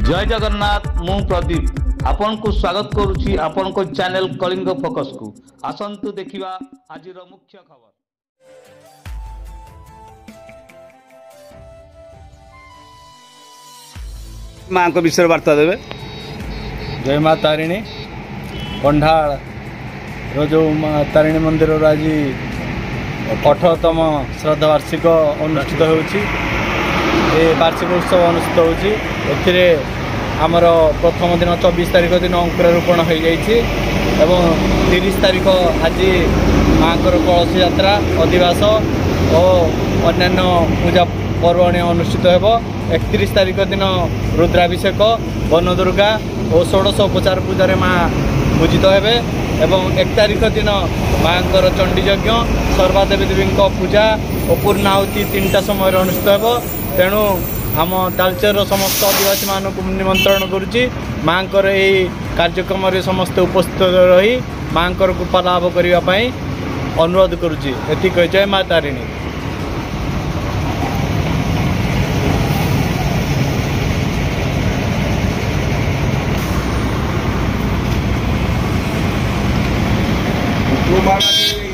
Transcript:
जय जगन्नाथ मु प्रदीप आपण को स्वागत करुछि आपण को चैनल कलिंग फोकस को आसंतु देखिबा आजिर मुख्य खबर। माँ को विषय वार्ता देवे। जय माँ तारिणी कंढाल जो माँ तारिणी मंदिर आज 18तम श्राद्ध वार्षिक अनुष्ठित होउछि। वार्षिक उत्सव अनुष्ठित होउछि। एथिरे आमर प्रथम दिन 24 तारिख दिन अंकुरारोपण हो जाइछि एवं 30 तारिख आज माँ कलश यात्रा अधिवास और अन्यान्य पूजा पर्वणी अनुष्ठित होब। 31 तारिख दिन रुद्राभिषेक वनदुर्गा और 16 उपचार पूजा माँ पूजित हेबे एवं 1 तारिख दिन माँ चंडीयज्ञ सर्वादेवी देवी पूजा और पूर्णाहुति 3टा समय अनुष्ठित होब। तेणु आम तालचेर समस्त आदिवासी मानक निमंत्रण करुच्ची माँ कार्यक्रम समस्त उपस्थित रही माँ कृपा लाभ करने अनुरोध करुच्ची। एतिक जय माँ तारिणी। महाराज